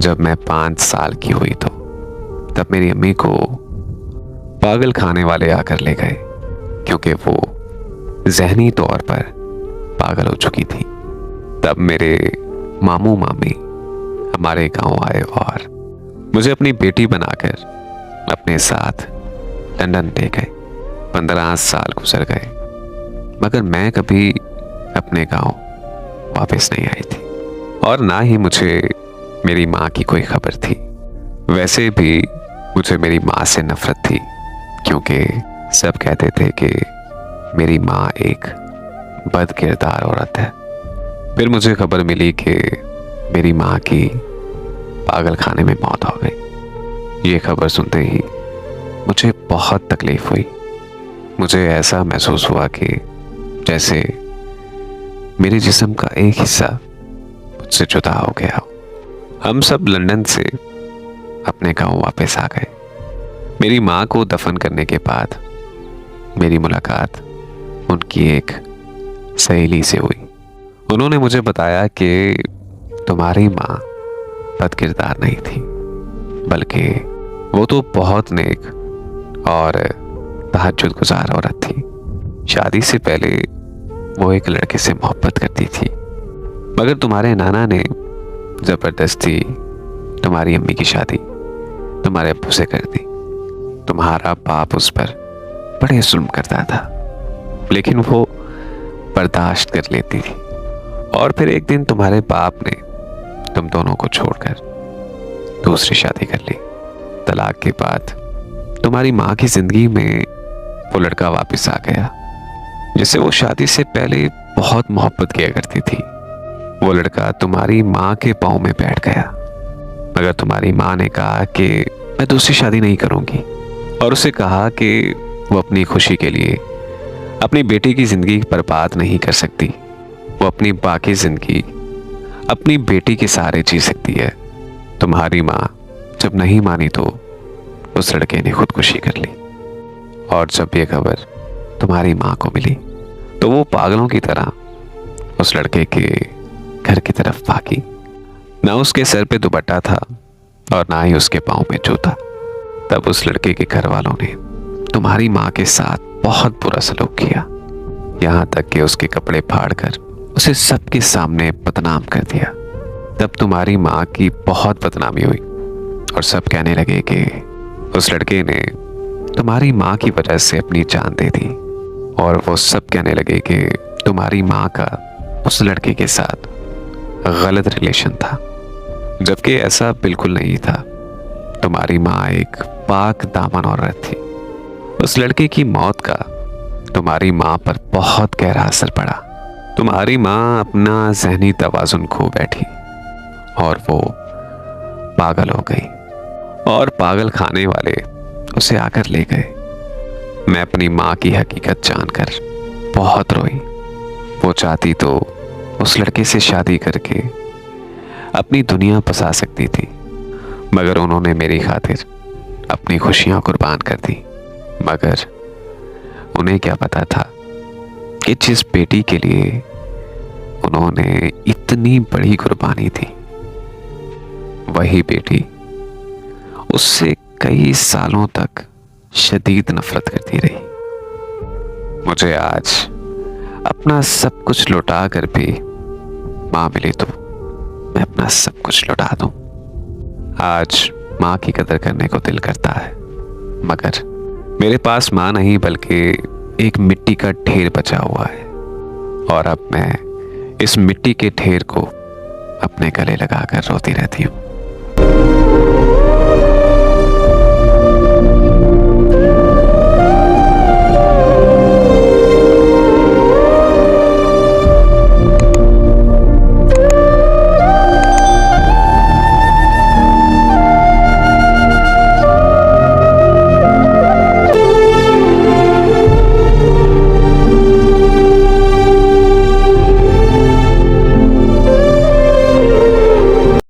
जब मैं 5 साल की हुई तो तब मेरी अम्मी को पागल खाने वाले आकर ले गए, क्योंकि वो ज़हनी तौर पर पागल हो चुकी थी। तब मेरे मामू मामी हमारे गांव आए और मुझे अपनी बेटी बनाकर अपने साथ लंदन ले गए। 15 साल गुजर गए, मगर मैं कभी अपने गांव वापस नहीं आई थी, और ना ही मुझे मेरी माँ की कोई खबर थी। वैसे भी मुझे मेरी माँ से नफरत थी, क्योंकि सब कहते थे कि मेरी माँ एक बद किरदार औरत है। फिर मुझे खबर मिली कि मेरी माँ की पागल खाने में मौत हो गई। ये खबर सुनते ही मुझे बहुत तकलीफ हुई। मुझे ऐसा महसूस हुआ कि जैसे मेरे जिस्म का एक हिस्सा मुझसे जुदा हो गया हो। हम सब लंदन से अपने गांव वापस आ गए। मेरी माँ को दफन करने के बाद मेरी मुलाकात उनकी एक सहेली से हुई। उन्होंने मुझे बताया कि तुम्हारी माँ बद किरदार नहीं थी, बल्कि वो तो बहुत नेक और तहज्जुद गुजार औरत थी। शादी से पहले वो एक लड़के से मोहब्बत करती थी, मगर तुम्हारे नाना ने जबरदस्ती तुम्हारी अम्मी की शादी तुम्हारे अब्बू से कर दी। तुम्हारा बाप उस पर बड़े जुल्म करता था, लेकिन वो बर्दाश्त कर लेती थी। और फिर एक दिन तुम्हारे बाप ने तुम दोनों को छोड़कर दूसरी शादी कर ली। तलाक के बाद तुम्हारी माँ की जिंदगी में वो लड़का वापस आ गया जिससे वो शादी से पहले बहुत मोहब्बत किया करती थी। वो लड़का तुम्हारी माँ के पाँव में बैठ गया, मगर तुम्हारी माँ ने कहा कि मैं दूसरी शादी नहीं करूंगी, और उसे कहा कि वो अपनी खुशी के लिए अपनी बेटी की जिंदगी बर्बाद नहीं कर सकती। वो अपनी बाकी जिंदगी अपनी बेटी के सहारे जी सकती है। तुम्हारी माँ जब नहीं मानी तो उस लड़के ने खुदकुशी कर ली, और जब ये खबर तुम्हारी माँ को मिली तो वो पागलों की तरह उस लड़के के घर की तरफ भागी। ना उसके सर पे दुपट्टा था और ना ही उसके पाँव में जूता। तब उस लड़के के घर वालों ने तुम्हारी माँ के साथ बहुत बुरा सलूक किया, यहाँ तक कि उसके कपड़े फाड़कर उसे सबके सामने बदनाम कर दिया। तब तुम्हारी माँ की बहुत बदनामी हुई और सब कहने लगे कि उस लड़के ने तुम्हारी माँ की वजह से अपनी जान दे दी, और वो सब कहने लगे कि तुम्हारी माँ का उस लड़के के साथ गलत रिलेशन था, जबकि ऐसा बिल्कुल नहीं था। तुम्हारी माँ एक पाक दामन औरत थी। उस लड़के की मौत का तुम्हारी माँ पर बहुत गहरा असर पड़ा। तुम्हारी माँ अपना ज़हनी तवाज़ुन खो बैठी और वो पागल हो गई, और पागल खाने वाले उसे आकर ले गए। मैं अपनी माँ की हकीकत जानकर बहुत रोई। वो चाहती तो उस लड़के से शादी करके अपनी दुनिया बसा सकती थी, मगर उन्होंने मेरी खातिर अपनी खुशियाँ कुर्बान कर दी। मगर उन्हें क्या पता था कि जिस बेटी के लिए उन्होंने इतनी बड़ी कुर्बानी दी, वही बेटी उससे कई सालों तक शदीद नफरत करती रही। मुझे आज अपना सब कुछ लौटा कर भी माँ मिली तो मैं अपना सब कुछ लौटा दूं। आज माँ की कदर करने को दिल करता है, मगर मेरे पास माँ नहीं बल्कि एक मिट्टी का ढेर बचा हुआ है, और अब मैं इस मिट्टी के ढेर को अपने गले लगाकर रोती रहती हूँ।